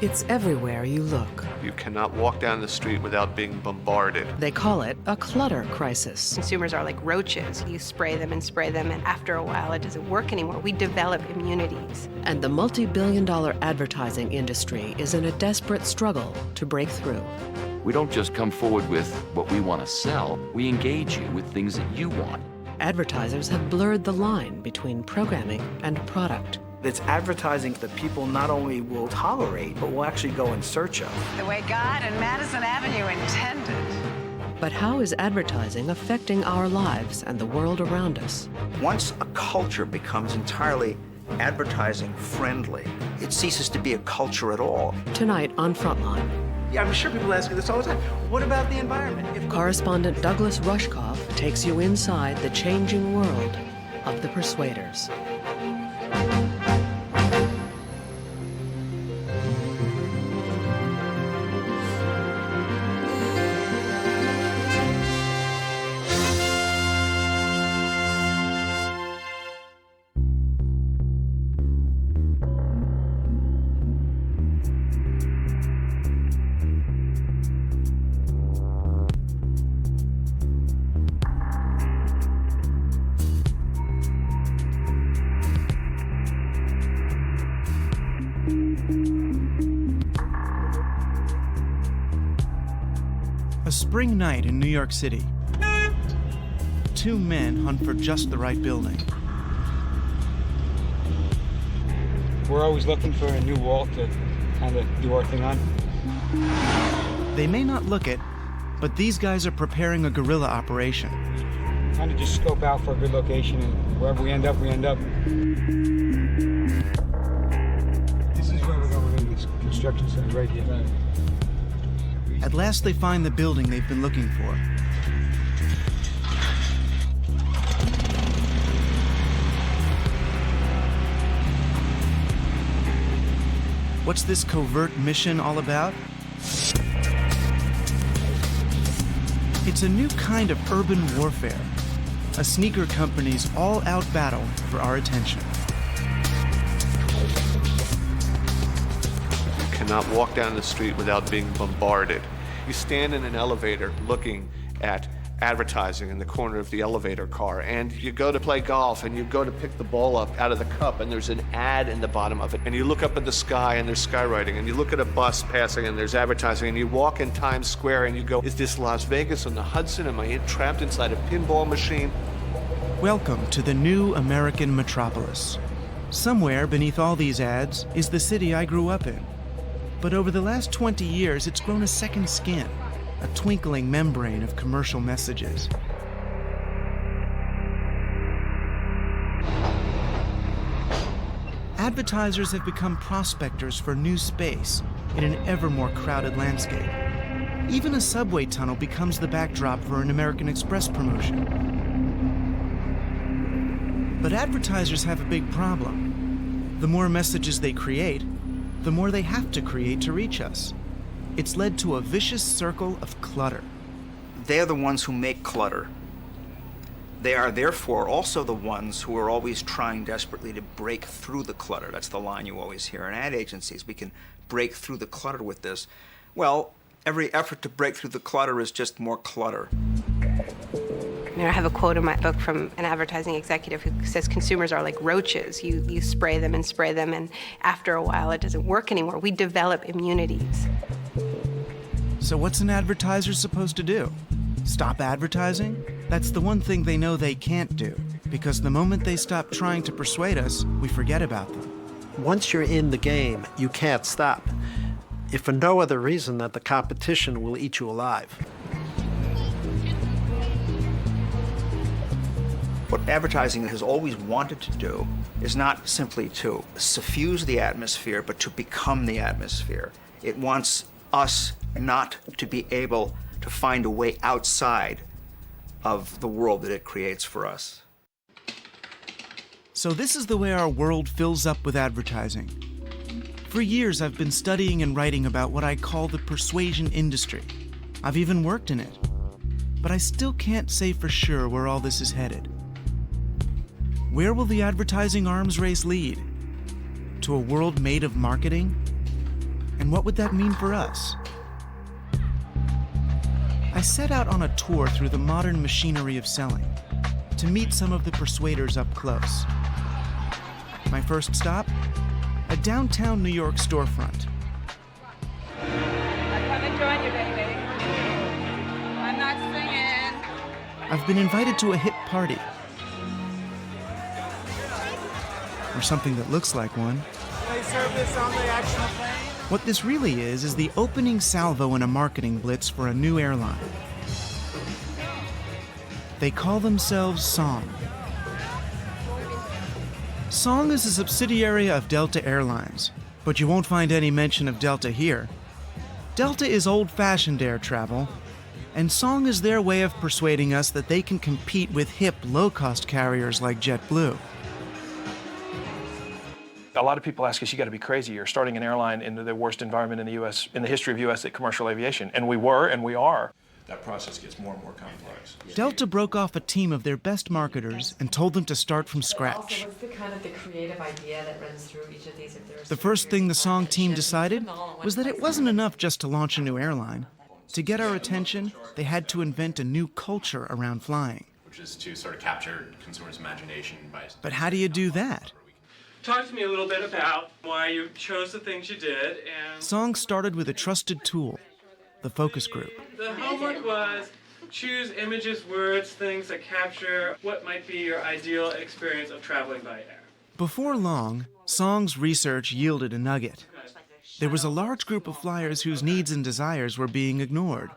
It's everywhere you look. You cannot walk down the street without being bombarded. They call it a clutter crisis. Consumers are like roaches. You spray them, and after a while, it doesn't work anymore. We develop immunities. And the multi-billion-dollar advertising industry is in a desperate struggle to break through. We don't just come forward with what we want to sell. We engage you with things that you want. Advertisers have blurred the line between programming and product. It's advertising that people not only will tolerate, but will actually go in search of. The way God and Madison Avenue intended. But how is advertising affecting our lives and the world around us? Once a culture becomes entirely advertising friendly, it ceases to be a culture at all. Tonight on Frontline. Yeah, I'm sure people ask you this all the time. What about the environment? Correspondent Douglas Rushkoff takes you inside the changing world of the Persuaders. A spring night in New York City. Two men hunt for just the right building. We're always looking for a new wall to kind of do our thing on. They may not look it, but these guys are preparing a guerrilla operation. Kind of just scope out for a good location, and wherever we end up, we end up. This is where we're going in this construction site right here. At last they find the building they've been looking for. What's this covert mission all about? It's a new kind of urban warfare, a sneaker company's all-out battle for our attention. You cannot walk down the street without being bombarded. You stand in an elevator looking at advertising in the corner of the elevator car, and you go to play golf and you go to pick the ball up out of the cup and there's an ad in the bottom of it, and you look up at the sky and there's skywriting, and you look at a bus passing and there's advertising, and you walk in Times Square and you go, is this Las Vegas on the Hudson? Am I trapped inside a pinball machine? Welcome to the new American metropolis. Somewhere beneath all these ads is the city I grew up in. But over the last 20 years, it's grown a second skin, a twinkling membrane of commercial messages. Advertisers have become prospectors for new space in an ever more crowded landscape. Even a subway tunnel becomes the backdrop for an American Express promotion. But advertisers have a big problem. The more messages they create, the more they have to create to reach us. It's led to a vicious circle of clutter. They are the ones who make clutter. They are therefore also the ones who are always trying desperately to break through the clutter. That's the line you always hear in ad agencies. We can break through the clutter with this. Well, every effort to break through the clutter is just more clutter. I have a quote in my book from an advertising executive who says consumers are like roaches. You spray them, and after a while, it doesn't work anymore. We develop immunities. So what's an advertiser supposed to do? Stop advertising? That's the one thing they know they can't do, because the moment they stop trying to persuade us, we forget about them. Once you're in the game, you can't stop, if for no other reason that the competition will eat you alive. What advertising has always wanted to do is not simply to suffuse the atmosphere, but to become the atmosphere. It wants us not to be able to find a way outside of the world that it creates for us. So this is the way our world fills up with advertising. For years, I've been studying and writing about what I call the persuasion industry. I've even worked in it. But I still can't say for sure where all this is headed. Where will the advertising arms race lead? To a world made of marketing? And what would that mean for us? I set out on a tour through the modern machinery of selling to meet some of the persuaders up close. My first stop? A downtown New York storefront. I come and join you, baby. I'm not singing. I've been invited to a hip party. Or something that looks like one. They serve this on the actual plane? What this really is the opening salvo in a marketing blitz for a new airline. They call themselves Song. Song is a subsidiary of Delta Airlines, but you won't find any mention of Delta here. Delta is old-fashioned air travel, and Song is their way of persuading us that they can compete with hip, low-cost carriers like JetBlue. A lot of people ask us, you got to be crazy. You're starting an airline into the worst environment in the U.S., in the history of U.S. commercial aviation. And we were, and we are. That process gets more and more complex. Delta broke off a team of their best marketers and told them to start from scratch. Also, what's the kind of the creative idea that runs through each of these? The first thing the Song team decided was that it wasn't enough just to launch a new airline. To get our attention, they had to invent a new culture around flying. Which is to sort of capture consumers' imagination by... But how do you do that? Talk to me a little bit about why you chose the things you did. And Song started with a trusted tool, the focus group. the homework was choose images, words, things that capture what might be your ideal experience of traveling by air. Before long, Song's research yielded a nugget. There was a large group of flyers whose needs and desires were being ignored.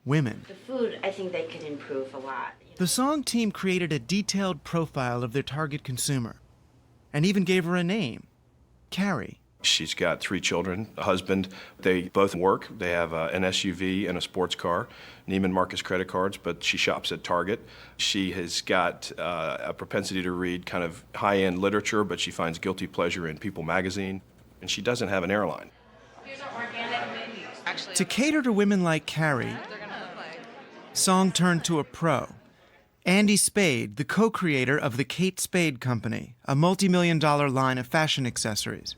Women. The food, I think they could improve a lot. The Song team created a detailed profile of their target consumer and even gave her a name, Carrie. She's got 3 children, a husband. They both work. They have an SUV and a sports car, Neiman Marcus credit cards, but she shops at Target. She has got a propensity to read kind of high-end literature, but she finds guilty pleasure in People magazine, and she doesn't have an airline. To cater to women like Carrie, Song turned to a pro, Andy Spade, the co-creator of the Kate Spade Company, a multi-million-dollar line of fashion accessories.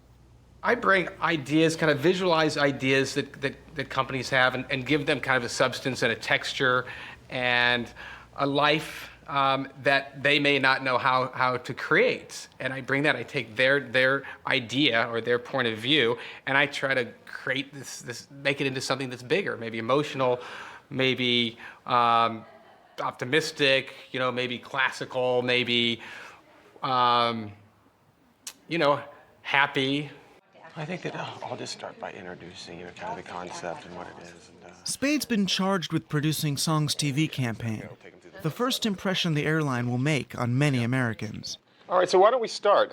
I bring ideas, kind of visualize ideas that companies have and give them kind of a substance and a texture and a life that they may not know how to create. And I bring that, I take their idea or their point of view, and I try to create this make it into something that's bigger, maybe emotional, maybe optimistic, maybe classical, maybe, happy. I think that I'll just start by introducing kind of the concept and what it is. Spade's been charged with producing Song's TV campaign, the first impression the airline will make on many Americans. All right, so why don't we start?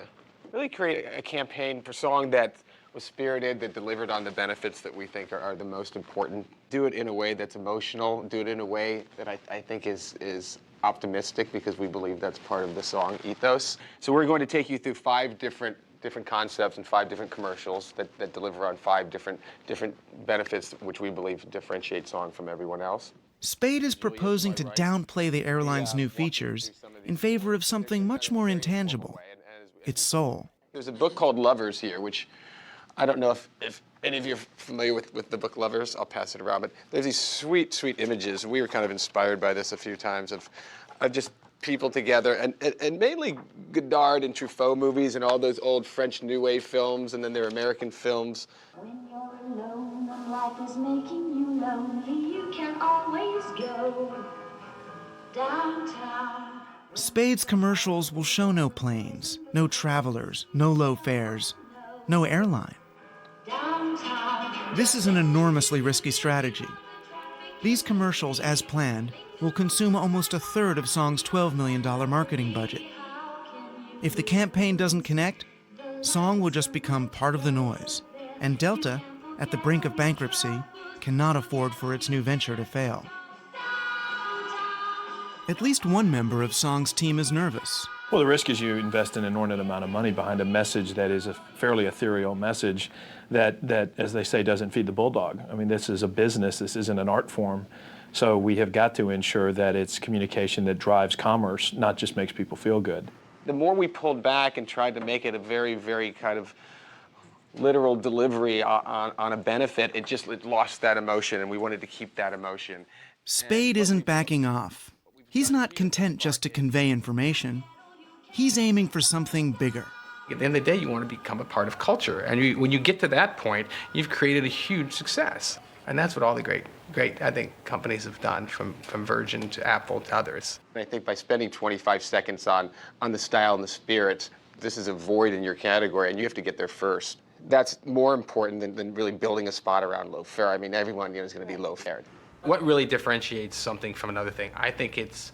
Really create a campaign for Song that was spirited, that delivered on the benefits that we think are the most important. Do it in a way that's emotional. Do it in a way that I think is optimistic, because we believe that's part of the Song ethos. So we're going to take you through 5 different concepts and 5 different commercials that deliver on 5 different benefits which we believe differentiate Song from everyone else. Spade is proposing to downplay the airline's new features in favor of something much more intangible, its soul. There's a book called Lovers here, which I don't know if any of you are familiar with the book Lovers. I'll pass it around, but there's these sweet, sweet images. We were kind of inspired by this a few times of just people together, and mainly Godard and Truffaut movies and all those old French New Wave films, and then their American films. When you're alone and life is making you lonely, you can always go downtown. Spade's commercials will show no planes, no travelers, no low fares, no airline. This is an enormously risky strategy. These commercials, as planned, will consume almost a third of Song's $12 million marketing budget. If the campaign doesn't connect, Song will just become part of the noise, and Delta, at the brink of bankruptcy, cannot afford for its new venture to fail. At least one member of Song's team is nervous. Well, the risk is you invest an inordinate amount of money behind a message that is a fairly ethereal message that, as they say, doesn't feed the bulldog. I mean, this is a business. This isn't an art form. So we have got to ensure that it's communication that drives commerce, not just makes people feel good. The more we pulled back and tried to make it a very, very kind of literal delivery on a benefit, it lost that emotion, and we wanted to keep that emotion. Spade isn't backing off. He's not content just to convey information. He's aiming for something bigger. At the end of the day, you want to become a part of culture. And when you get to that point, you've created a huge success. And that's what all the great, I think, companies have done, from Virgin to Apple to others. And I think by spending 25 seconds on the style and the spirit, this is a void in your category, and you have to get there first. That's more important than really building a spot around low fare. I mean, everyone is going to be low fare. What really differentiates something from another thing? I think it's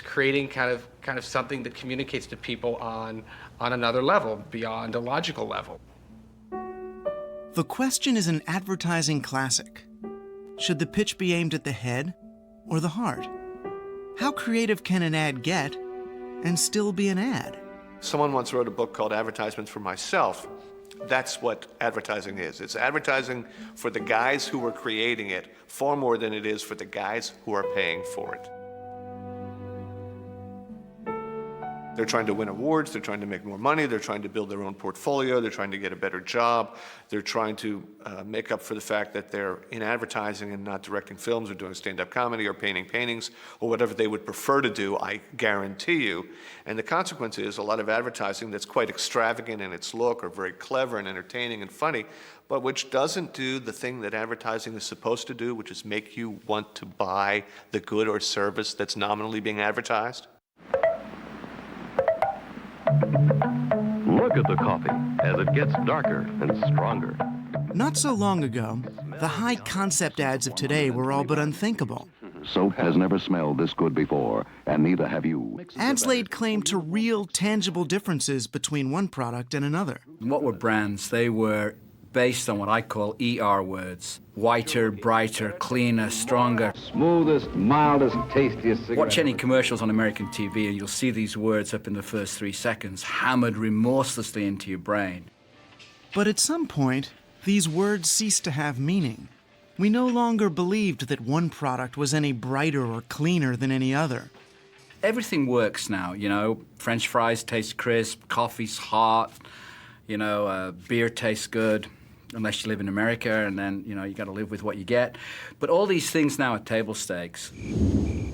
creating kind of something that communicates to people on another level, beyond a logical level. The question is an advertising classic. Should the pitch be aimed at the head or the heart? How creative can an ad get and still be an ad? Someone once wrote a book called Advertisements for Myself. That's what advertising is. It's advertising for the guys who are creating it far more than it is for the guys who are paying for it. They're trying to win awards, they're trying to make more money, they're trying to build their own portfolio, they're trying to get a better job, they're trying to make up for the fact that they're in advertising and not directing films or doing stand-up comedy or painting paintings or whatever they would prefer to do, I guarantee you. And the consequence is a lot of advertising that's quite extravagant in its look or very clever and entertaining and funny, but which doesn't do the thing that advertising is supposed to do, which is make you want to buy the good or service that's nominally being advertised. Look at the coffee as it gets darker and stronger. Not so long ago, the high-concept ads of today were all but unthinkable. Soap has never smelled this good before, and neither have you. Ads laid claim to real, tangible differences between one product and another. What were brands? They were based on what I call ER words. Whiter, brighter, cleaner, stronger. Smoothest, mildest, tastiest cigarette. Watch any commercials on American TV and you'll see these words up in the first 3 seconds, hammered remorselessly into your brain. But at some point, these words ceased to have meaning. We no longer believed that one product was any brighter or cleaner than any other. Everything works now, you know. French fries taste crisp, coffee's hot, beer tastes good. Unless you live in America, and then, you got to live with what you get. But all these things now are table stakes.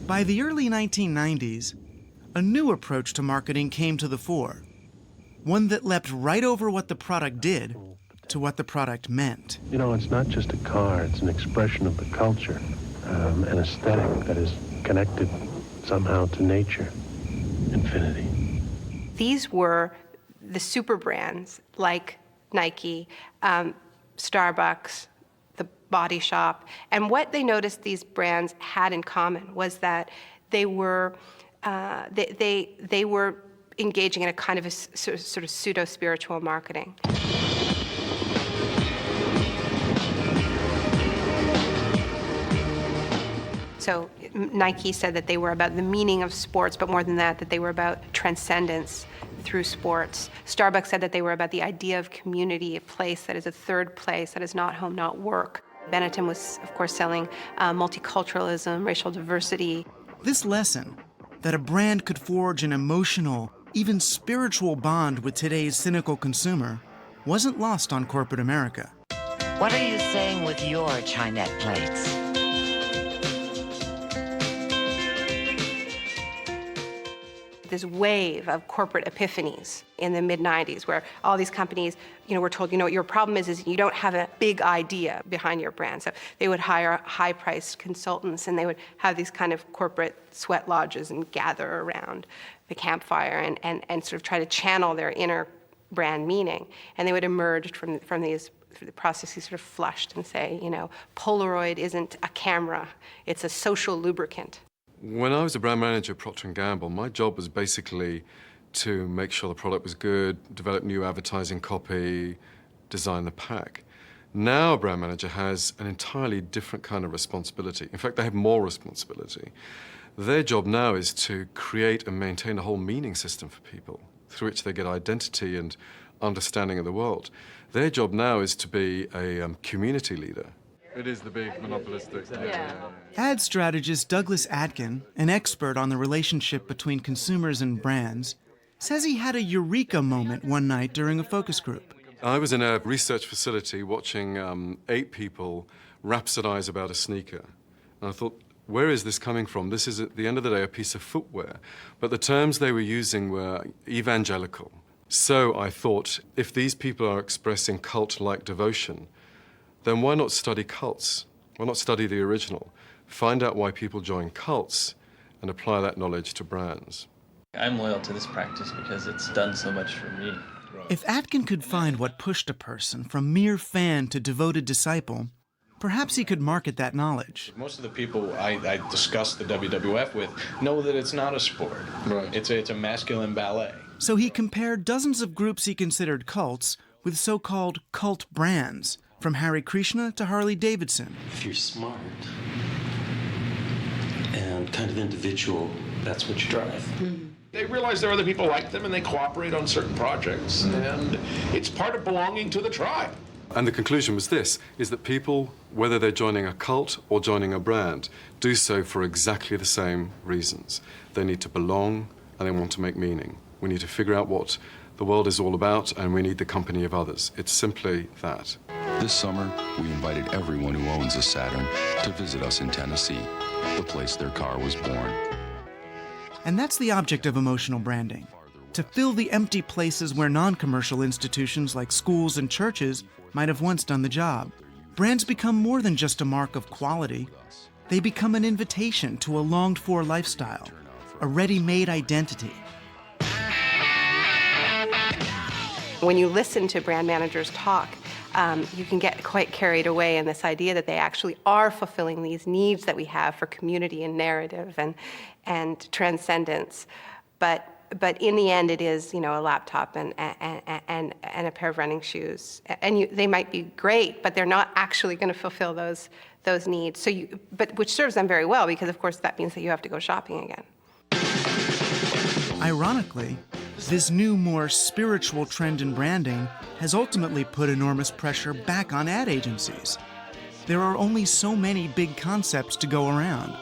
By the early 1990s, a new approach to marketing came to the fore. One that leapt right over what the product did to what the product meant. It's not just a car, it's an expression of the culture, an aesthetic that is connected somehow to nature, infinity. These were the super brands like Nike, Starbucks, the Body Shop, and what they noticed these brands had in common was that they were they were engaging in a kind of a sort of pseudo-spiritual marketing. So Nike said that they were about the meaning of sports, but more than that, that they were about transcendence through sports. Starbucks said that they were about the idea of community, a place that is a third place, that is not home, not work. Benetton was, of course, selling multiculturalism, racial diversity. This lesson, that a brand could forge an emotional, even spiritual bond with today's cynical consumer, wasn't lost on corporate America. What are you saying with your Chinette plates? This wave of corporate epiphanies in the mid-90s where all these companies, were told, what your problem is you don't have a big idea behind your brand. So they would hire high-priced consultants and they would have these kind of corporate sweat lodges and gather around the campfire and sort of try to channel their inner brand meaning. And they would emerge from these processes sort of flushed and say, Polaroid isn't a camera, it's a social lubricant. When I was a brand manager at Procter & Gamble, my job was basically to make sure the product was good, develop new advertising copy, design the pack. Now a brand manager has an entirely different kind of responsibility. In fact, they have more responsibility. Their job now is to create and maintain a whole meaning system for people, through which they get identity and understanding of the world. Their job now is to be a community leader. It is the big monopolistic. Ad strategist Douglas Atkin, an expert on the relationship between consumers and brands, says he had a eureka moment one night during a focus group. I was in a research facility watching 8 people rhapsodize about a sneaker. And I thought, where is this coming from? This is, at the end of the day, a piece of footwear. But the terms they were using were evangelical. So I thought, if these people are expressing cult-like devotion, then why not study cults? Why not study the original? Find out why people join cults and apply that knowledge to brands. I'm loyal to this practice because it's done so much for me. If Atkin could find what pushed a person from mere fan to devoted disciple, perhaps he could market that knowledge. Most of the people I discuss the WWF with know that it's not a sport. Right. It's a masculine ballet. So he compared dozens of groups he considered cults with so-called cult brands, from Hare Krishna to Harley Davidson. If you're smart and kind of individual, that's what you drive. They realize there are other people like them and they cooperate on certain projects, and it's part of belonging to the tribe. And the conclusion was this, is that people, whether they're joining a cult or joining a brand, do so for exactly the same reasons. They need to belong and they want to make meaning. We need to figure out what the world is all about, and we need the company of others. It's simply that. This summer, we invited everyone who owns a Saturn to visit us in Tennessee, the place their car was born. And that's the object of emotional branding, to fill the empty places where non-commercial institutions like schools and churches might have once done the job. Brands become more than just a mark of quality. They become an invitation to a longed-for lifestyle, a ready-made identity. When you listen to brand managers talk, you can get quite carried away in this idea that they actually are fulfilling these needs that we have for community and narrative and transcendence. But in the end, it is, a laptop and a pair of running shoes. And they might be great, but they're not actually going to fulfill those needs. But which serves them very well, because of course that means that you have to go shopping again. Ironically, this new, more spiritual trend in branding has ultimately put enormous pressure back on ad agencies. There are only so many big concepts to go around.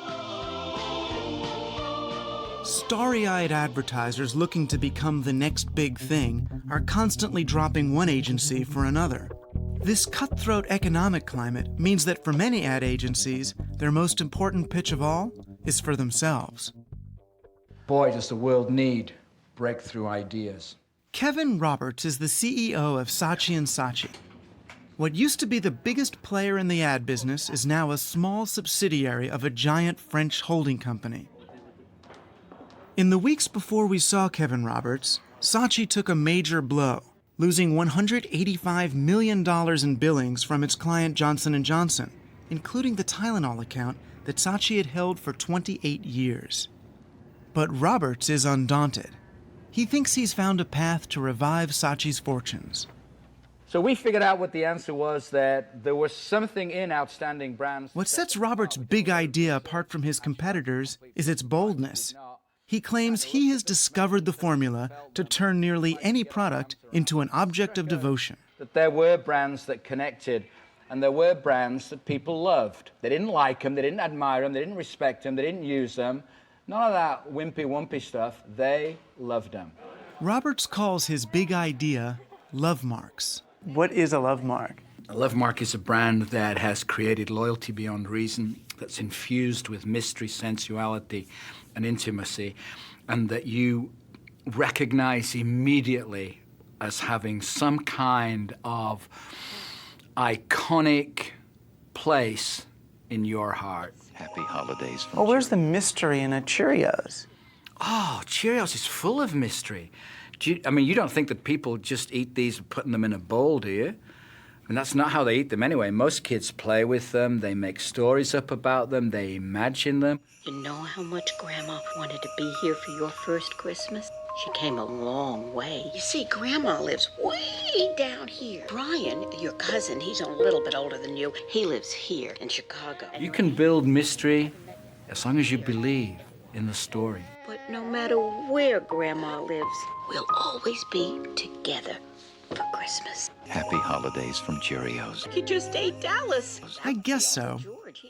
Starry-eyed advertisers looking to become the next big thing are constantly dropping one agency for another. This cutthroat economic climate means that for many ad agencies, their most important pitch of all is for themselves. Boy, does the world need breakthrough ideas. Kevin Roberts is the CEO of Saatchi & Saatchi. What used to be the biggest player in the ad business is now a small subsidiary of a giant French holding company. In the weeks before we saw Kevin Roberts, Saatchi took a major blow, losing $185 million in billings from its client Johnson & Johnson, including the Tylenol account that Saatchi had held for 28 years. But Roberts is undaunted. He thinks he's found a path to revive Saatchi's fortunes. So we figured out what the answer was, that there was something in outstanding brands. What sets Roberts' big idea apart from his competitors is its boldness. He claims he has discovered the formula to turn nearly any product into an object of devotion. That there were brands that connected, and there were brands that people loved. They didn't like them, they didn't admire them, they didn't respect them, they didn't use them. None of that wimpy-wumpy stuff. They loved them. Roberts calls his big idea love marks. What is a love mark? A love mark is a brand that has created loyalty beyond reason, that's infused with mystery, sensuality, and intimacy, and that you recognize immediately as having some kind of iconic place in your heart. Happy holidays. Well, where's the mystery in a Cheerios? Oh, Cheerios is full of mystery. You don't think that people just eat these and putting them in a bowl, do you? And that's not how they eat them anyway. Most kids play with them, they make stories up about them, they imagine them. You know how much Grandma wanted to be here for your first Christmas? She came a long way. You see, Grandma lives way down here. Brian, your cousin, he's a little bit older than you. He lives here in Chicago. You can build mystery as long as you believe in the story. But no matter where Grandma lives, we'll always be together for Christmas. Happy holidays from Cheerios. You just ate Dallas. I guess so.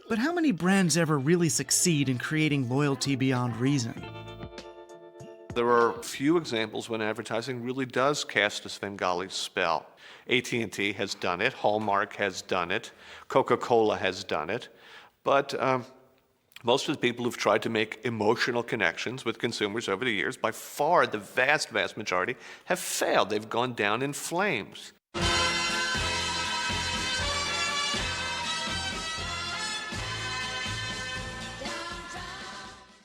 But how many brands ever really succeed in creating loyalty beyond reason? There are few examples when advertising really does cast a Svengali spell. AT&T has done it, Hallmark has done it, Coca-Cola has done it, but most of the people who've tried to make emotional connections with consumers over the years, by far the vast, vast majority, have failed. They've gone down in flames.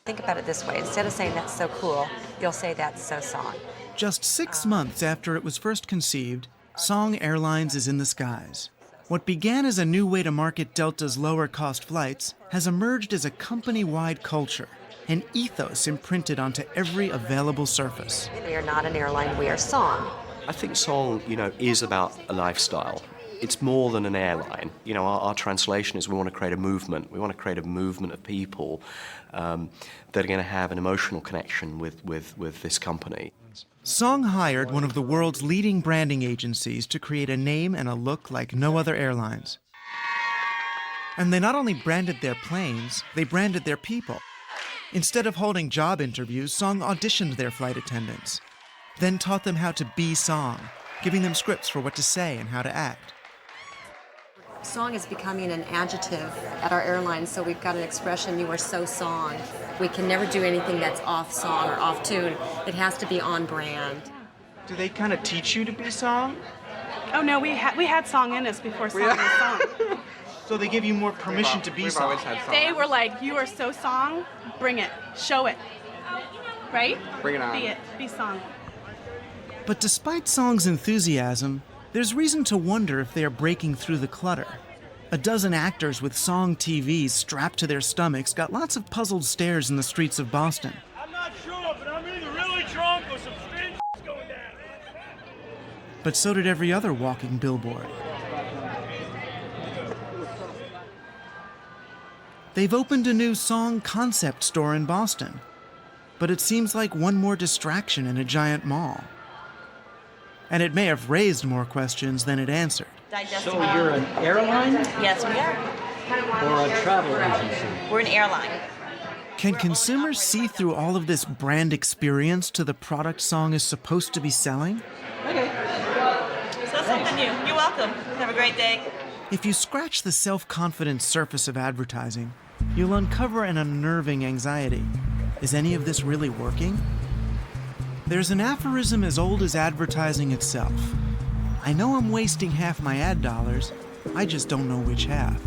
Think about it this way. Instead of saying that's so cool, you'll say that's so song. Just 6 months after it was first conceived, Song Airlines is in the skies. What began as a new way to market Delta's lower-cost flights has emerged as a company-wide culture, an ethos imprinted onto every available surface. We are not an airline, we are Song. I think Song, is about a lifestyle. It's more than an airline. Our translation is we want to create a movement. We want to create a movement of people that are going to have an emotional connection with this company. Song hired one of the world's leading branding agencies to create a name and a look like no other airlines. And they not only branded their planes, they branded their people. Instead of holding job interviews, Song auditioned their flight attendants, then taught them how to be Song, giving them scripts for what to say and how to act. Song is becoming an adjective at our airline, so we've got an expression, you are so Song. We can never do anything that's off song or off tune. It has to be on brand. Do they kind of teach you to be Song? Oh no, we had Song in us before Song was Song. So they give you more permission to be Song? They were like, you are so Song, bring it, show it, right? Bring it on. Be Song. But despite Song's enthusiasm, there's reason to wonder if they are breaking through the clutter. A dozen actors with Song TVs strapped to their stomachs got lots of puzzled stares in the streets of Boston. I'm not sure, but I'm either really drunk or some strange going down. But so did every other walking billboard. They've opened a new Song concept store in Boston, but it seems like one more distraction in a giant mall. And it may have raised more questions than it answered. So you're an airline? Yes, we are. Or a travel agency? We're an airline. Can consumers see through all of this brand experience to the product Song is supposed to be selling? Okay. So something new. You're welcome. Have a great day. If you scratch the self-confident surface of advertising, you'll uncover an unnerving anxiety. Is any of this really working? There's an aphorism as old as advertising itself. I know I'm wasting half my ad dollars, I just don't know which half.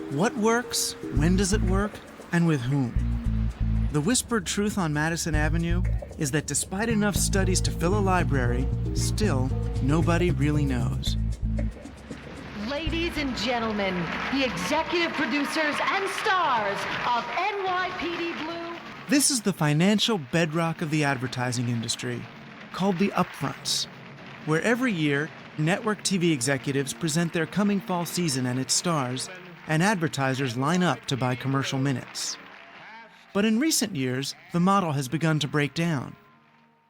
What works, when does it work, and with whom? The whispered truth on Madison Avenue is that despite enough studies to fill a library, still, nobody really knows. Ladies and gentlemen, the executive producers and stars of NYPD Blue. This is the financial bedrock of the advertising industry, called the upfronts, where every year, network TV executives present their coming fall season and its stars, and advertisers line up to buy commercial minutes. But in recent years, the model has begun to break down.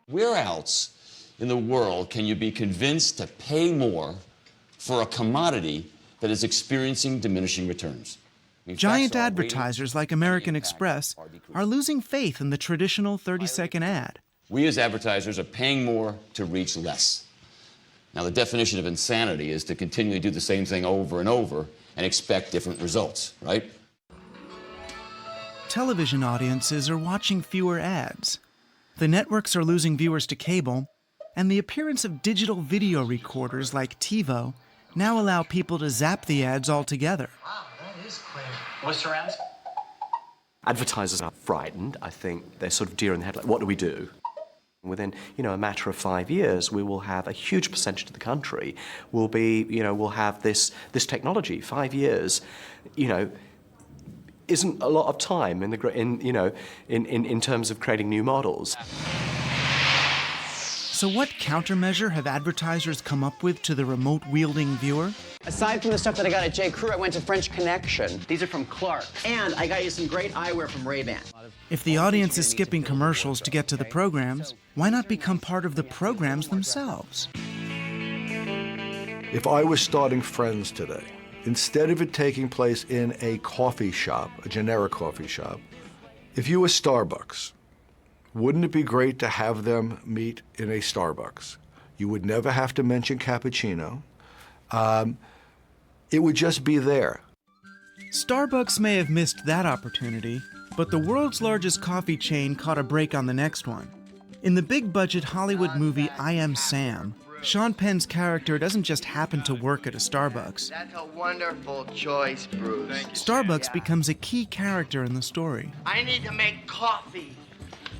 Where else in the world can you be convinced to pay more for a commodity that is experiencing diminishing returns? Giant advertisers like American Express are losing faith in the traditional 30-second ad. We as advertisers are paying more to reach less. Now, the definition of insanity is to continually do the same thing over and over and expect different results, right? Television audiences are watching fewer ads. The networks are losing viewers to cable, and the appearance of digital video recorders like TiVo now allow people to zap the ads altogether. Wow, that is clear. What surrounds? Advertisers are frightened. I think they're sort of deer in the headlights. What do we do? Within, a matter of 5 years, we will have a huge percentage of the country will be, will have this technology. 5 years, isn't a lot of time in terms of creating new models. So what countermeasure have advertisers come up with to the remote-wielding viewer? Aside from the stuff that I got at J. Crew, I went to French Connection. These are from Clark. And I got you some great eyewear from Ray-Ban. If the audience is skipping commercials to get to the programs, why not become part of the programs themselves? If I was starting Friends today, instead of it taking place in a coffee shop, a generic coffee shop, if you were Starbucks, Wouldn't it be great to have them meet in a Starbucks? You would never have to mention cappuccino. It would just be there. Starbucks may have missed that opportunity, but the world's largest coffee chain caught a break on the next one. In the big-budget Hollywood movie I Am Sam, Sean Penn's character doesn't just happen to work at a Starbucks. That's a wonderful choice, Bruce. Starbucks becomes a key character in the story. I need to make coffee.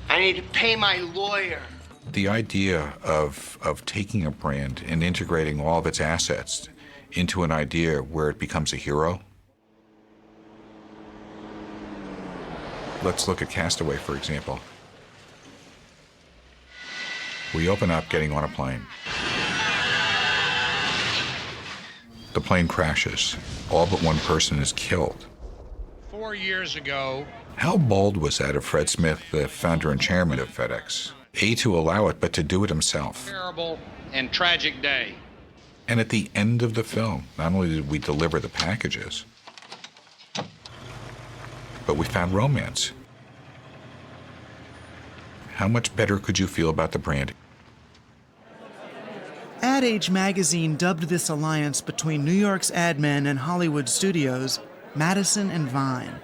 I need to pay my lawyer. The idea of taking a brand and integrating all of its assets into an idea where it becomes a hero. Let's look at Castaway, for example. We open up getting on a plane. The plane crashes. All but one person is killed. 4 years ago. How bold was that of Fred Smith, the founder and chairman of FedEx? A, to allow it, but to do it himself. Terrible and tragic day. And at the end of the film, not only did we deliver the packages, but we found romance. How much better could you feel about the brand? Ad Age magazine dubbed this alliance between New York's ad men and Hollywood studios Madison and Vine.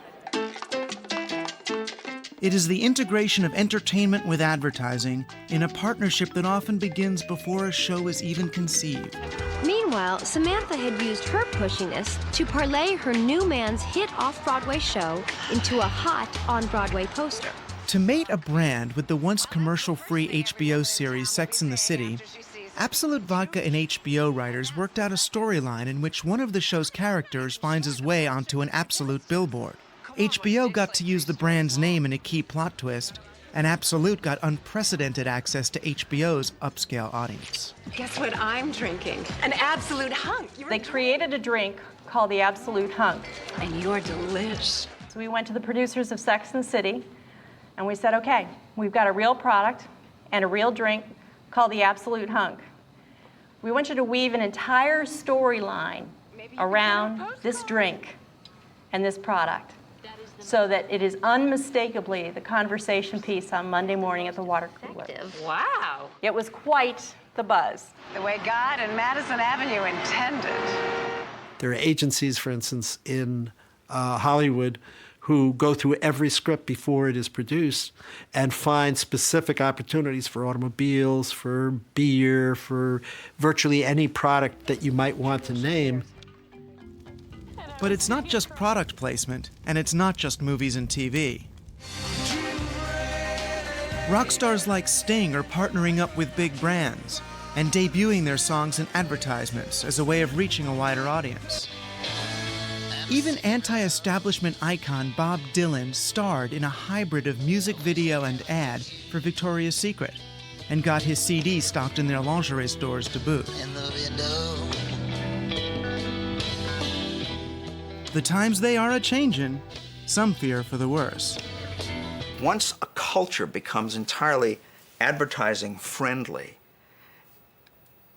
It is the integration of entertainment with advertising in a partnership that often begins before a show is even conceived. Meanwhile, Samantha had used her pushiness to parlay her new man's hit off-Broadway show into a hot on-Broadway poster. To mate a brand with the once commercial-free HBO series Sex and the City, Absolute Vodka and HBO writers worked out a storyline in which one of the show's characters finds his way onto an Absolute billboard. HBO got to use the brand's name in a key plot twist, and Absolute got unprecedented access to HBO's upscale audience. Guess what I'm drinking? An Absolute Hunk. They created a drink called the Absolute Hunk. And you're delish. So we went to the producers of Sex and the City, and we said, okay, we've got a real product and a real drink called the Absolute Hunk. We want you to weave an entire storyline around this drink and this product so that it is unmistakably the conversation piece on Monday morning at the water cooler. Wow. It was quite the buzz. The way God and Madison Avenue intended. There are agencies, for instance, in Hollywood who go through every script before it is produced and find specific opportunities for automobiles, for beer, for virtually any product that you might want to name. But it's not just product placement, and it's not just movies and TV. Rock stars like Sting are partnering up with big brands and debuting their songs in advertisements as a way of reaching a wider audience. Even anti-establishment icon Bob Dylan starred in a hybrid of music video and ad for Victoria's Secret and got his CD stocked in their lingerie stores to boot. The times they are a-changin', some fear for the worse. Once a culture becomes entirely advertising friendly,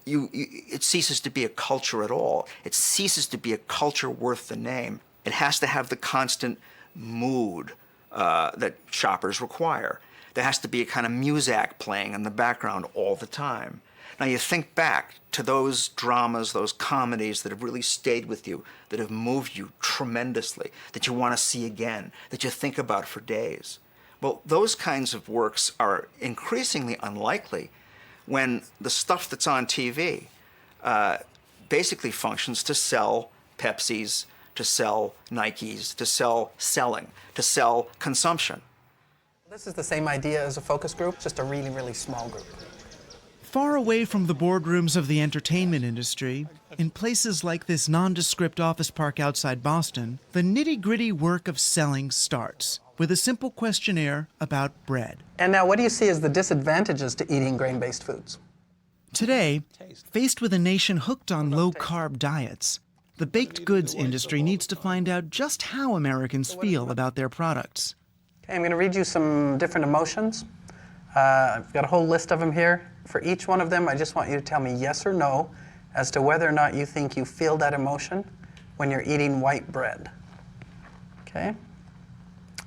it ceases to be a culture at all. It ceases to be a culture worth the name. It has to have the constant mood that shoppers require. There has to be a kind of muzak playing in the background all the time. Now you think back to those dramas, those comedies that have really stayed with you, that have moved you tremendously, that you want to see again, that you think about for days. Well, those kinds of works are increasingly unlikely when the stuff that's on TV basically functions to sell Pepsis, to sell Nikes, to sell selling, to sell consumption. This is the same idea as a focus group, just a really, really small group. Far away from the boardrooms of the entertainment industry, in places like this nondescript office park outside Boston, the nitty-gritty work of selling starts with a simple questionnaire about bread. And now, what do you see as the disadvantages to eating grain-based foods? Today, faced with a nation hooked on low-carb diets, the baked goods industry needs to find out just how Americans feel about their products. Okay, I'm going to read you some different emotions. I've got a whole list of them here. For each one of them, I just want you to tell me yes or no as to whether or not you think you feel that emotion when you're eating white bread. Okay?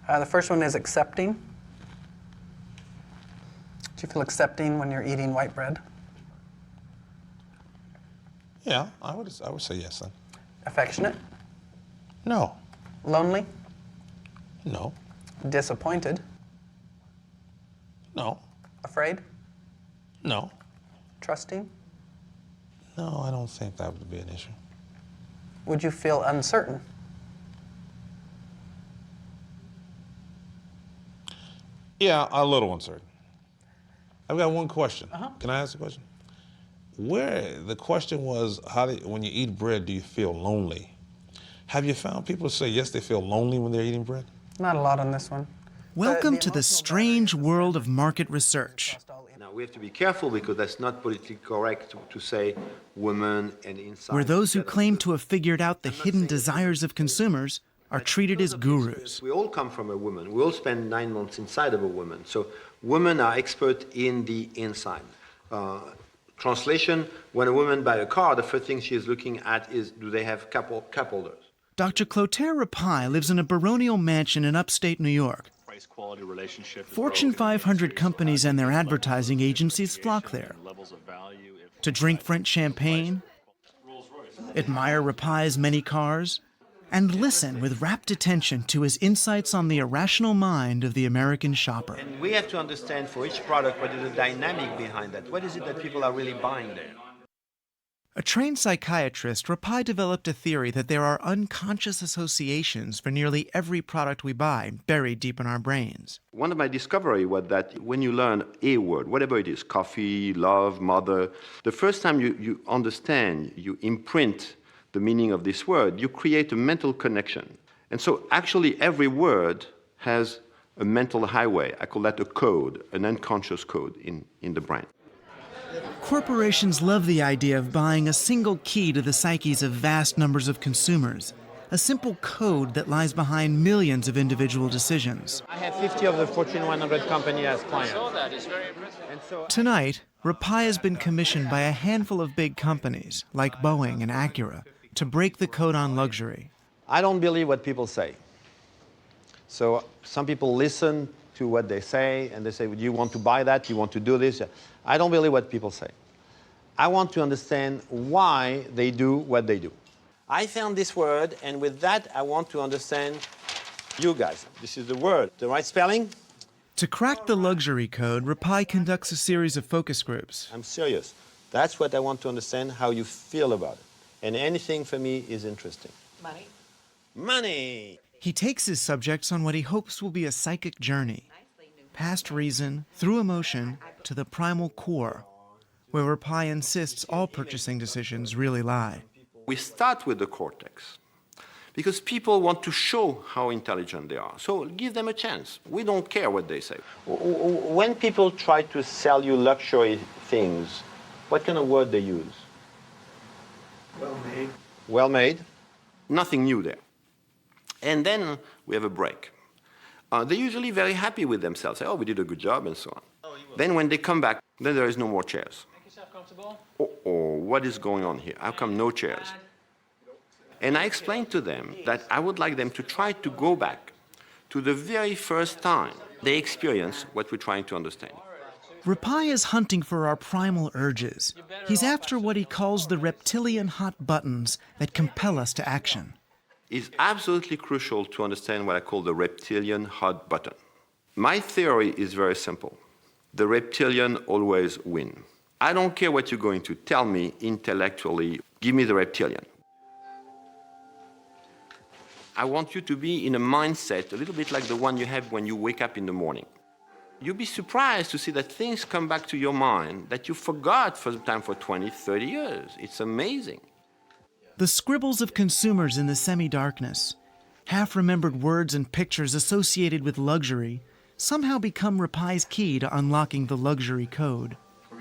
The first one is accepting. Do you feel accepting when you're eating white bread? Yeah, I would say yes then. Affectionate? No. Lonely? No. Disappointed? No. Afraid? No. Trusting? No, I don't think that would be an issue. Would you feel uncertain? Yeah, a little uncertain. I've got one question. Can I ask a question? The question was, when you eat bread, do you feel lonely? Have you found people say yes, they feel lonely when they're eating bread? Not a lot on this one. Welcome to the strange world of market research. Now, we have to be careful because that's not politically correct to say women and inside. Where those who claim to have figured out the hidden desires of consumers are treated as gurus. We all come from a woman. We all spend 9 months inside of a woman. So women are expert in the inside. Translation, when a woman buys a car, the first thing she is looking at is, do they have cup holders? Dr. Clotaire Rapaille lives in a baronial mansion in upstate New York. Price-quality relationship. Fortune 500 companies and their advertising agencies flock there to drink French champagne, admire Rapaille's many cars, and listen with rapt attention to his insights on the irrational mind of the American shopper. And we have to understand for each product what is the dynamic behind that. What is it that people are really buying there? A trained psychiatrist, Rapaille developed a theory that there are unconscious associations for nearly every product we buy, buried deep in our brains. One of my discoveries was that when you learn a word, whatever it is, coffee, love, mother, the first time you understand, you imprint the meaning of this word, you create a mental connection. And so actually every word has a mental highway. I call that a code, an unconscious code in the brain. Corporations love the idea of buying a single key to the psyches of vast numbers of consumers, a simple code that lies behind millions of individual decisions. I have 50 of the Fortune 100 companies as clients. Tonight, Rapaille has been commissioned by a handful of big companies, like Boeing and Acura, to break the code on luxury. I don't believe what people say. So some people listen to what they say, and they say, do you want to buy that? Do you want to do this? I don't believe what people say. I want to understand why they do what they do. I found this word, and with that, I want to understand you guys. This is the word. The right spelling? To crack the luxury code, Rapaille conducts a series of focus groups. I'm serious. That's what I want to understand, how you feel about it. And anything for me is interesting. Money. Money! He takes his subjects on what he hopes will be a psychic journey, past reason, through emotion, to the primal core, where Rapaille insists all purchasing decisions really lie. We start with the cortex, because people want to show how intelligent they are. So give them a chance. We don't care what they say. When people try to sell you luxury things, what kind of word they use? Well made. Well made. Nothing new there. And then we have a break. They're usually very happy with themselves. Say, oh, we did a good job, and so on. Then when they come back, then there is no more chairs. Make yourself comfortable. Oh, what is going on here? How come no chairs? And I explained to them that I would like them to try to go back to the very first time they experience what we're trying to understand. Rapaille is hunting for our primal urges. He's after what he calls the reptilian hot buttons that compel us to action. It's absolutely crucial to understand what I call the reptilian hot button. My theory is very simple. The reptilian always win. I don't care what you're going to tell me intellectually. Give me the reptilian. I want you to be in a mindset a little bit like the one you have when you wake up in the morning. You'll be surprised to see that things come back to your mind that you forgot for the time for 20, 30 years. It's amazing. The scribbles of consumers in the semi-darkness, half-remembered words and pictures associated with luxury, somehow become Rapaille's key to unlocking the luxury code.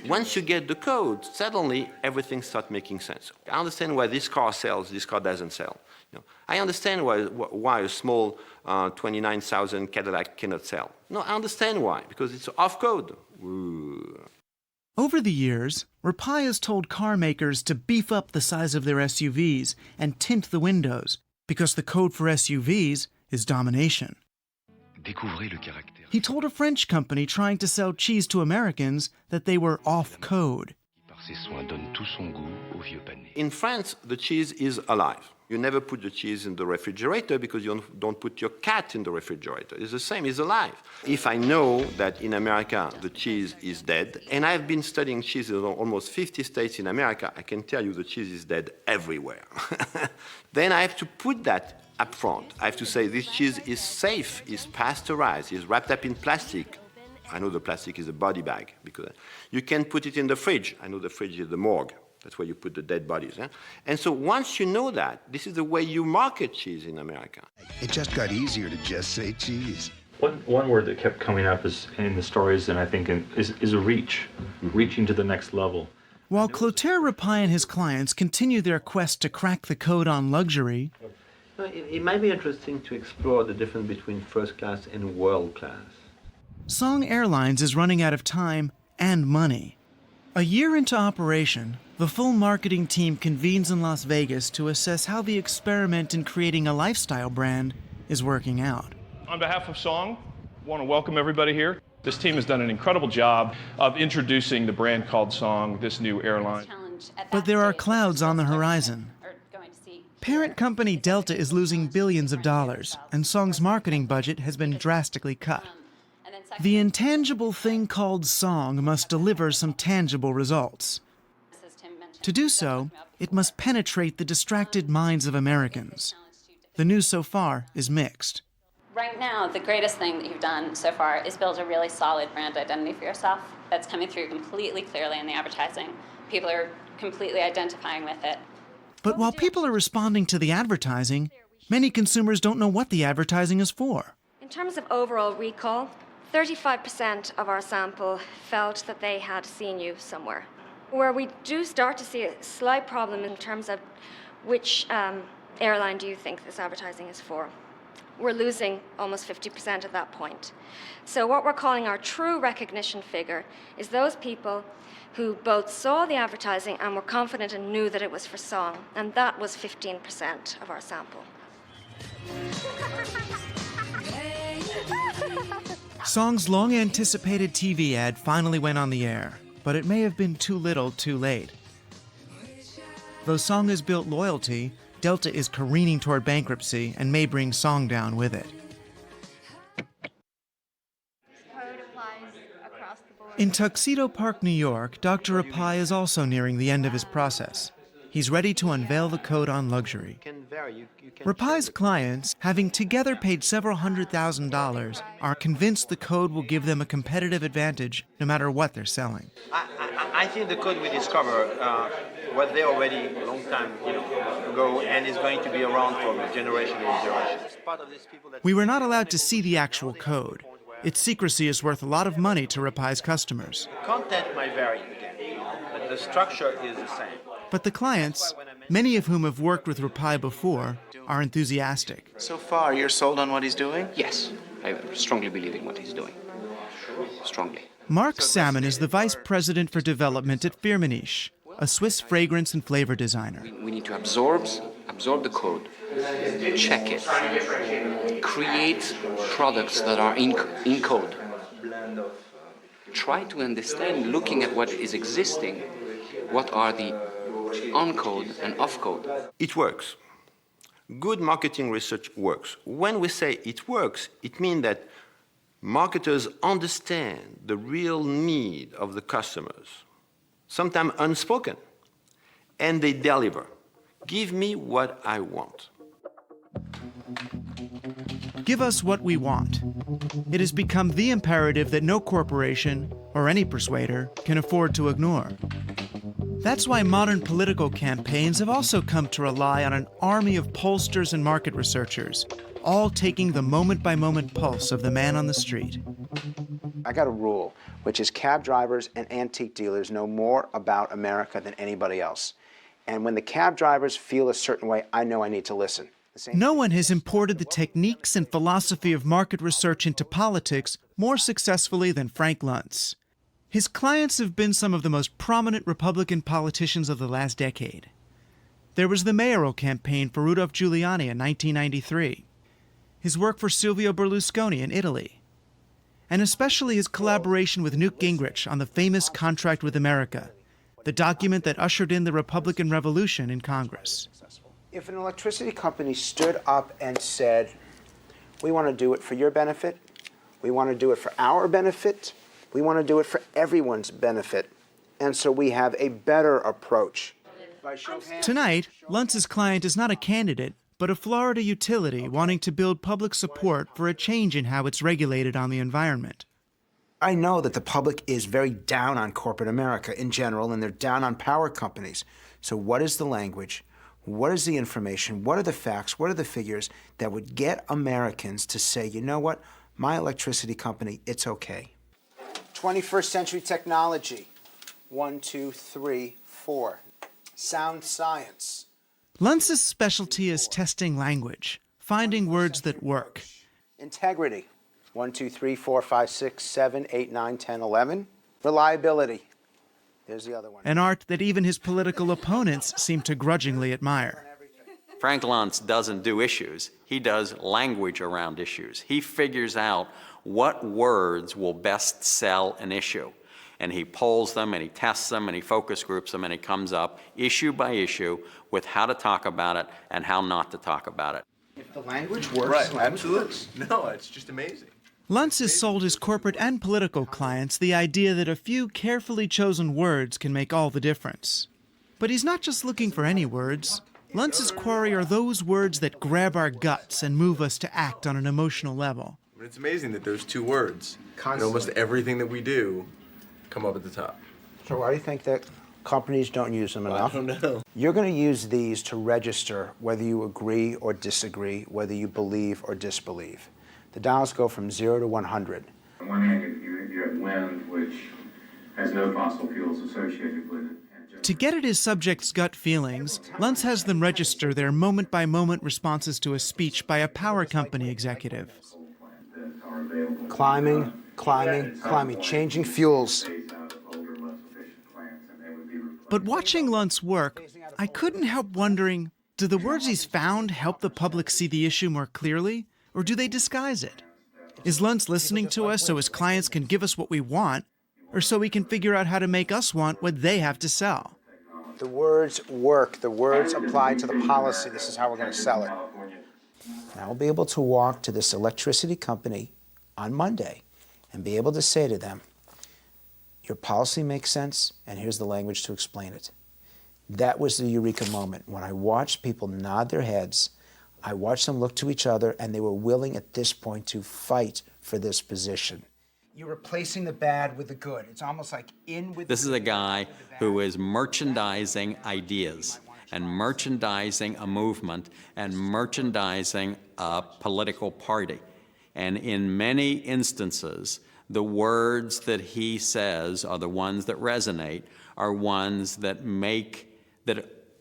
Once you get the code, suddenly everything starts making sense. I understand why this car sells, this car doesn't sell. I understand why a small 29,000 Cadillac cannot sell. No, I understand why, because it's off code. Ooh. Over the years, Rapaille has told car makers to beef up the size of their SUVs and tint the windows, because the code for SUVs is domination. He told a French company trying to sell cheese to Americans that they were off code. In France, the cheese is alive. You never put the cheese in the refrigerator because you don't put your cat in the refrigerator. It's the same, it's alive. If I know that in America the cheese is dead, and I've been studying cheese in almost 50 states in America, I can tell you the cheese is dead everywhere. Then I have to put that up front. I have to say this cheese is safe, is pasteurized, is wrapped up in plastic. I know the plastic is a body bag because you can put it in the fridge. I know the fridge is the morgue. That's where you put the dead bodies. Eh? And so once you know that, this is the way you market cheese in America. It just got easier to just say cheese. One word that kept coming up is in the stories, and I think is a reach, reaching to the next level. While Clotaire Rapaille and his clients continue their quest to crack the code on luxury, It might be interesting to explore the difference between first class and world class. Song Airlines is running out of time and money. A year into operation, the full marketing team convenes in Las Vegas to assess how the experiment in creating a lifestyle brand is working out. On behalf of Song, I want to welcome everybody here. This team has done an incredible job of introducing the brand called Song, this new airline. But there are clouds on the horizon. Parent company Delta is losing billions of dollars, and Song's marketing budget has been drastically cut. The intangible thing called Song must deliver some tangible results. To do so, it must penetrate the distracted minds of Americans. The news so far is mixed. Right now, the greatest thing that you've done so far is build a really solid brand identity for yourself that's coming through completely clearly in the advertising. People are completely identifying with it. But while people are responding to the advertising, many consumers don't know what the advertising is for. In terms of overall recall, 35% of our sample felt that they had seen you somewhere. Where we do start to see a slight problem in terms of which airline do you think this advertising is for. We're losing almost 50% at that point. So what we're calling our true recognition figure is those people who both saw the advertising and were confident and knew that it was for Song, and that was 15% of our sample. Song's long-anticipated TV ad finally went on the air, but it may have been too little too late. Though Song has built loyalty, Delta is careening toward bankruptcy and may bring Song down with it. In Tuxedo Park, New York, Dr. Rapaille is also nearing the end of his process. He's ready to unveil the code on luxury. Rapaille's clients, having together paid several $100,000, are convinced the code will give them a competitive advantage no matter what they're selling. I think the code we discover was there already a long time ago and is going to be around for generation and generation. We were not allowed to see the actual code. Its secrecy is worth a lot of money to Rapaille's customers. Content might vary again, but the structure is the same. But the clients, many of whom have worked with Rapaille before, are enthusiastic. So far, you're sold on what he's doing? Yes, I strongly believe in what he's doing. Strongly. Mark Salmon is the vice president for development at Firmenich, a Swiss fragrance and flavor designer. We need to absorb the code, check it, create products that are in code. Try to understand, looking at what is existing, what are the on-code and off-code. It works. Good marketing research works. When we say it works, it means that marketers understand the real need of the customers, sometimes unspoken, and they deliver. Give me what I want. Give us what we want. It has become the imperative that no corporation or any persuader can afford to ignore. That's why modern political campaigns have also come to rely on an army of pollsters and market researchers, all taking the moment-by-moment pulse of the man on the street. I got a rule, which is cab drivers and antique dealers know more about America than anybody else. And when the cab drivers feel a certain way, I know I need to listen. No one has imported the techniques and philosophy of market research into politics more successfully than Frank Luntz. His clients have been some of the most prominent Republican politicians of the last decade. There was the mayoral campaign for Rudolph Giuliani in 1993, his work for Silvio Berlusconi in Italy, and especially his collaboration with Newt Gingrich on the famous Contract with America, the document that ushered in the Republican Revolution in Congress. If an electricity company stood up and said, we want to do it for your benefit, we want to do it for our benefit, we want to do it for everyone's benefit, and so we have a better approach. Tonight, Luntz's client is not a candidate, but a Florida utility wanting to build public support for a change in how it's regulated on the environment. I know that the public is very down on corporate America in general, and they're down on power companies. So what is the language? What is the information? What are the facts? What are the figures that would get Americans to say, you know what, my electricity company, it's okay? 21st century technology. 1, 2, 3, 4. Sound science. Luntz's specialty is testing language, finding words that work. Integrity. 1, 2, 3, 4, 5, 6, 7, 8, 9, 10, 11. Reliability. There's the other one. An art that even his political opponents seem to grudgingly admire. Frank Luntz doesn't do issues. He does language around issues. He figures out what words will best sell an issue. And he polls them, and he tests them, and he focus groups them, and he comes up issue by issue with how to talk about it and how not to talk about it. If the language works, right, absolutely. No, it's just amazing. Luntz has sold his corporate and political clients the idea that a few carefully chosen words can make all the difference. But he's not just looking for any words. Luntz's quarry are those words that grab our guts and move us to act on an emotional level. I mean, it's amazing that those two words, and almost everything that we do, come up at the top. So why do you think that companies don't use them enough? I don't know. You're going to use these to register whether you agree or disagree, whether you believe or disbelieve. The dials go from 0 to 100. On one hand, you have wind, which has no fossil fuels associated with it. To get at his subjects' gut feelings, Luntz has them register their moment-by-moment responses to a speech by a power company executive. Climbing, changing fuels. But watching Luntz work, I couldn't help wondering, do the words he's found help the public see the issue more clearly, or do they disguise it? Is Luntz listening to us so his clients can give us what we want, or so he can figure out how to make us want what they have to sell? The words work. The words apply to the policy. This is how we're going to sell it. And I'll be able to walk to this electricity company on Monday and be able to say to them, your policy makes sense, and here's the language to explain it. That was the eureka moment. When I watched people nod their heads, I watched them look to each other, and they were willing at this point to fight for this position. You're replacing the bad with the good. It's almost like in with This is a guy who is merchandising ideas and merchandising a movement and merchandising a political party. And in many instances, the words that he says are the ones that resonate, are ones that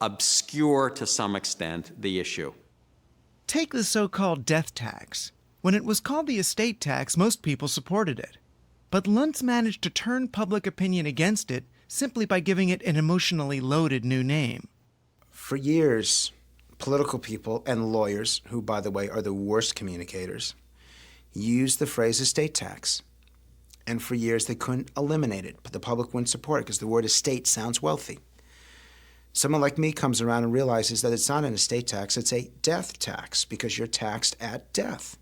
obscure to some extent the issue. Take the so-called death tax. When it was called the estate tax, most people supported it. But Luntz managed to turn public opinion against it simply by giving it an emotionally loaded new name. For years, political people and lawyers, who, by the way, are the worst communicators, used the phrase estate tax. And for years, they couldn't eliminate it, but the public wouldn't support it because the word estate sounds wealthy. Someone like me comes around and realizes that it's not an estate tax, it's a death tax, because you're taxed at death.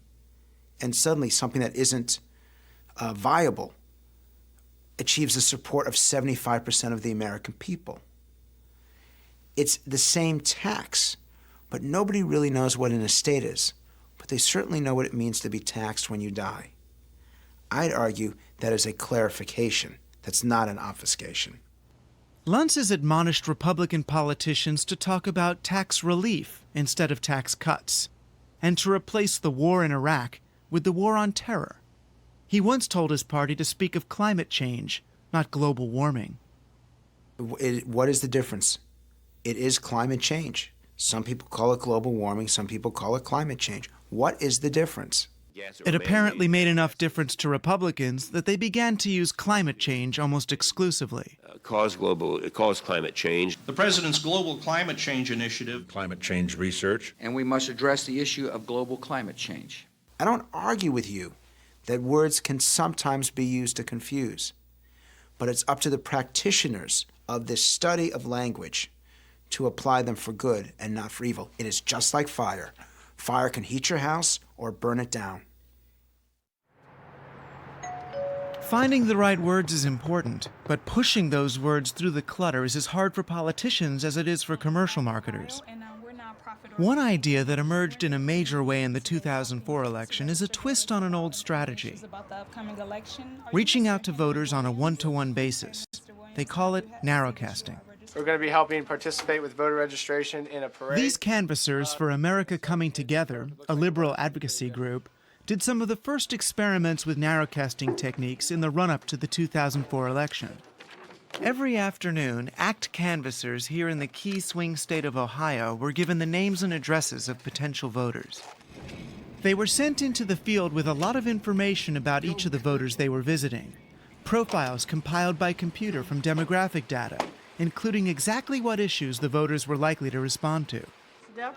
And suddenly, something that isn't viable achieves the support of 75% of the American people. It's the same tax, but nobody really knows what an estate is. But they certainly know what it means to be taxed when you die. I'd argue that is a clarification. That's not an obfuscation. Luntz has admonished Republican politicians to talk about tax relief instead of tax cuts, and to replace the war in Iraq with the war on terror. He once told his party to speak of climate change, not global warming. What is the difference? It is climate change. Some people call it global warming, some people call it climate change. What is the difference? It apparently made enough difference to Republicans that they began to use climate change almost exclusively. Cause climate change. The President's Global Climate Change Initiative. Climate change research. And we must address the issue of global climate change. I don't argue with you that words can sometimes be used to confuse. But it's up to the practitioners of this study of language to apply them for good and not for evil. It is just like fire. Fire can heat your house or burn it down. Finding the right words is important, but pushing those words through the clutter is as hard for politicians as it is for commercial marketers. One idea that emerged in a major way in the 2004 election is a twist on an old strategy, reaching out to voters on a one-to-one basis. They call it narrowcasting. We're going to be helping participate with voter registration in a parade. These canvassers for America Coming Together, a liberal advocacy group, did some of the first experiments with narrowcasting techniques in the run-up to the 2004 election. Every afternoon, ACT canvassers here in the key swing state of Ohio were given the names and addresses of potential voters. They were sent into the field with a lot of information about each of the voters they were visiting, profiles compiled by computer from demographic data, including exactly what issues the voters were likely to respond to.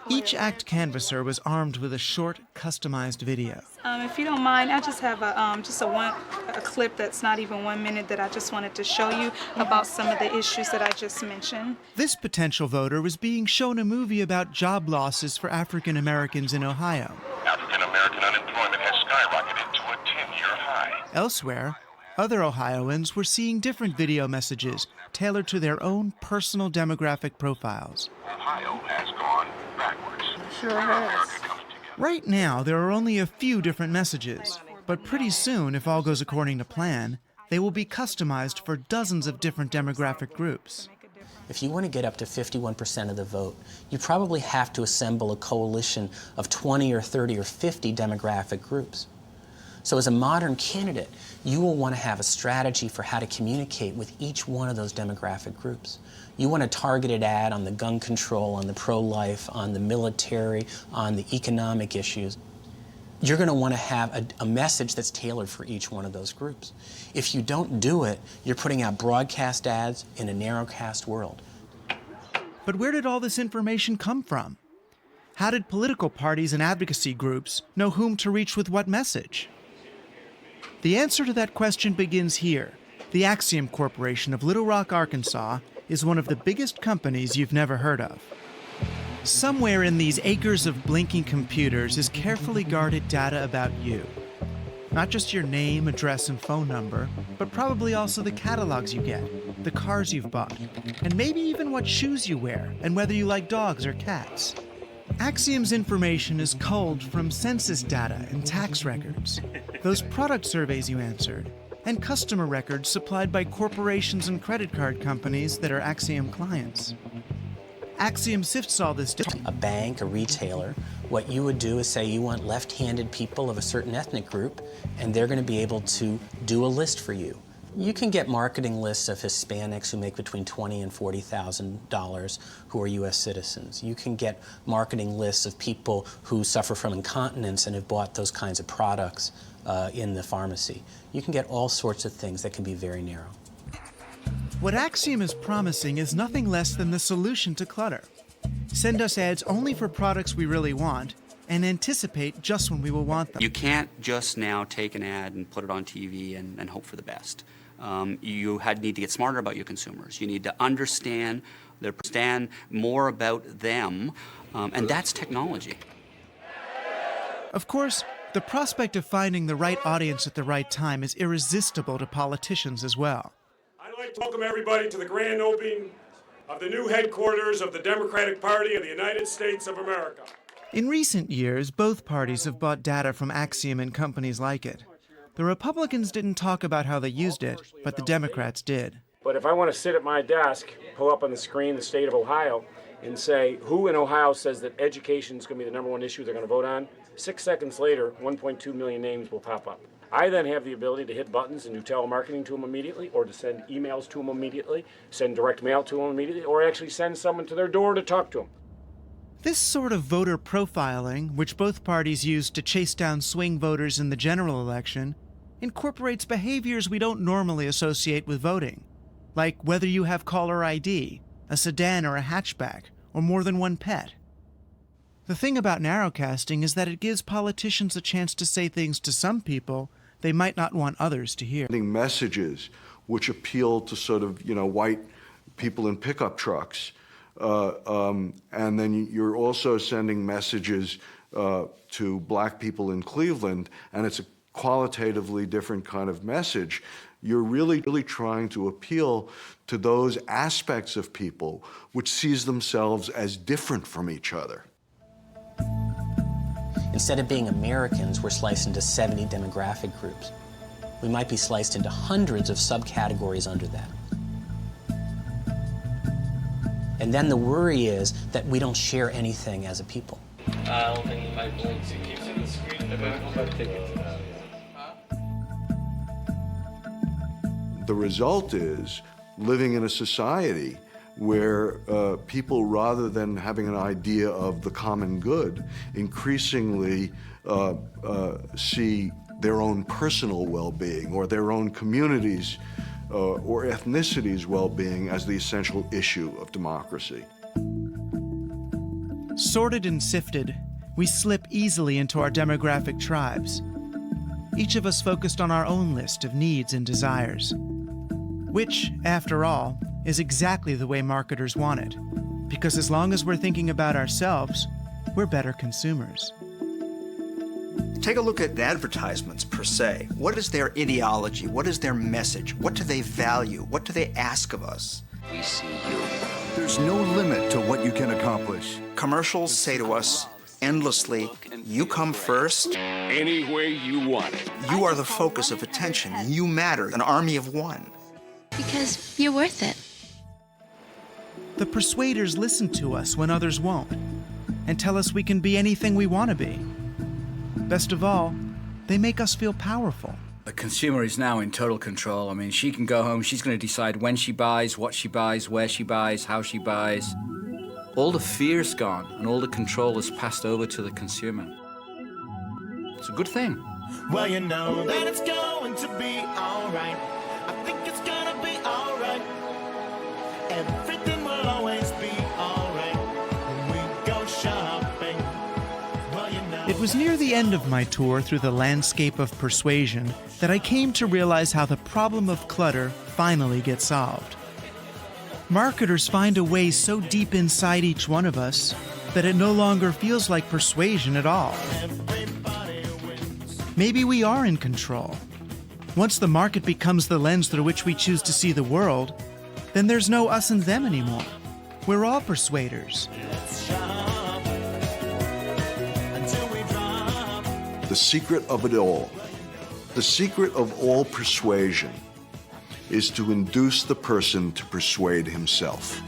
Each ACT canvasser was armed with a short, customized video. If you don't mind, I just have a clip that's not even 1 minute that I just wanted to show you about some of the issues that I just mentioned. This potential voter was being shown a movie about job losses for African Americans in Ohio. African American unemployment has skyrocketed to a 10-year high. Elsewhere, other Ohioans were seeing different video messages tailored to their own personal demographic profiles. Ohio has gone backwards. Sure has. Right now, there are only a few different messages, but pretty soon, if all goes according to plan, they will be customized for dozens of different demographic groups. If you want to get up to 51% of the vote, you probably have to assemble a coalition of 20 or 30 or 50 demographic groups. So as a modern candidate, you will want to have a strategy for how to communicate with each one of those demographic groups. You want a targeted ad on the gun control, on the pro-life, on the military, on the economic issues. You're going to want to have a message that's tailored for each one of those groups. If you don't do it, you're putting out broadcast ads in a narrowcast world. But where did all this information come from? How did political parties and advocacy groups know whom to reach with what message? The answer to that question begins here. The Axiom Corporation of Little Rock, Arkansas, is one of the biggest companies you've never heard of. Somewhere in these acres of blinking computers is carefully guarded data about you. Not just your name, address, and phone number, but probably also the catalogs you get, the cars you've bought, and maybe even what shoes you wear, and whether you like dogs or cats. Axiom's information is culled from census data and tax records, those product surveys you answered, and customer records supplied by corporations and credit card companies that are Axiom clients. Axiom sifts all this data. A bank, a retailer, what you would do is say you want left-handed people of a certain ethnic group, and they're going to be able to do a list for you. You can get marketing lists of Hispanics who make between $20,000 and $40,000 who are U.S. citizens. You can get marketing lists of people who suffer from incontinence and have bought those kinds of products in the pharmacy. You can get all sorts of things that can be very narrow. What Axiom is promising is nothing less than the solution to clutter. Send us ads only for products we really want, and anticipate just when we will want them. You can't just now take an ad and put it on TV and hope for the best. You need to get smarter about your consumers. You need to understand more about them, and that's technology. Of course, the prospect of finding the right audience at the right time is irresistible to politicians as well. I'd like to welcome everybody to the grand opening of the new headquarters of the Democratic Party of the United States of America. In recent years, both parties have bought data from Axiom and companies like it. The Republicans didn't talk about how they used it, but the Democrats did. But if I want to sit at my desk, pull up on the screen the state of Ohio, and say who in Ohio says that education is going to be the #1 issue they're going to vote on, 6 seconds later, 1.2 million names will pop up. I then have the ability to hit buttons and do telemarketing to them immediately, or to send emails to them immediately, send direct mail to them immediately, or actually send someone to their door to talk to them. This sort of voter profiling, which both parties used to chase down swing voters in the general election, incorporates behaviors we don't normally associate with voting, like whether you have caller ID, a sedan or a hatchback, or more than one pet. The thing about narrowcasting is that it gives politicians a chance to say things to some people they might not want others to hear. Sending messages which appeal to sort of, white people in pickup trucks. And then you're also sending messages to black people in Cleveland, and it's a qualitatively different kind of message. You're really trying to appeal to those aspects of people which sees themselves as different from each other. Instead of being Americans, we're sliced into 70 demographic groups. We might be sliced into hundreds of subcategories under that. And then the worry is that we don't share anything as a people. I don't think you might blink to keep it the screen. The result is living in a society where people, rather than having an idea of the common good, increasingly see their own personal well-being or their own communities' or ethnicity's well-being as the essential issue of democracy. Sorted and sifted, we slip easily into our demographic tribes. Each of us focused on our own list of needs and desires, which, after all, is exactly the way marketers want it, because as long as we're thinking about ourselves, we're better consumers. Take a look at advertisements per se. What is their ideology? What is their message? What do they value? What do they ask of us? We see you. There's no limit to what you can accomplish. Commercials say to us endlessly, you come first. Any way you want it. You are the focus of attention. You matter, an army of one. Because you're worth it. The Persuaders listen to us when others won't, and tell us we can be anything we want to be. Best of all, they make us feel powerful. The consumer is now in total control. I mean, she can go home, she's going to decide when she buys, what she buys, where she buys, how she buys. All the fear's gone, and all the control is passed over to the consumer. It's a good thing. Well, you know that it's going to be all right. I think it's gonna be all right. Everything will always be all right when we go shopping. Well, you know. It was near the end of my tour through the landscape of persuasion that I came to realize how the problem of clutter finally gets solved. Marketers find a way so deep inside each one of us that it no longer feels like persuasion at all. Maybe we are in control. Once the market becomes the lens through which we choose to see the world, then there's no us and them anymore. We're all persuaders. The secret of it all, the secret of all persuasion, is to induce the person to persuade himself.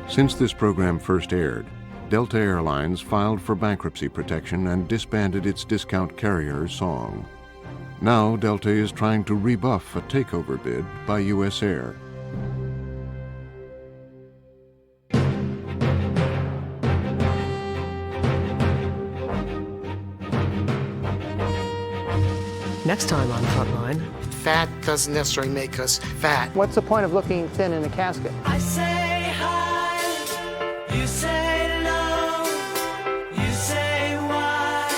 Since this program first aired, Delta Airlines filed for bankruptcy protection and disbanded its discount carrier, Song. Now Delta is trying to rebuff a takeover bid by U.S. Air. Next time on Frontline. Fat doesn't necessarily make us fat. What's the point of looking thin in a casket? I say hi, you say no, you say why,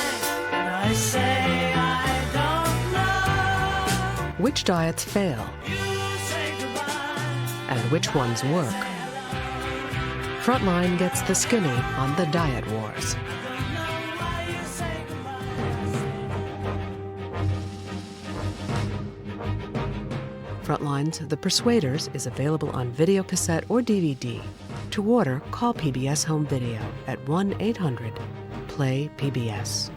and I say I don't know. Which diets fail? You say goodbye. And which ones work? Frontline gets the skinny on the diet wars. Frontline's The Persuaders is available on videocassette or DVD. To order, call PBS Home Video at 1-800-PLAY-PBS.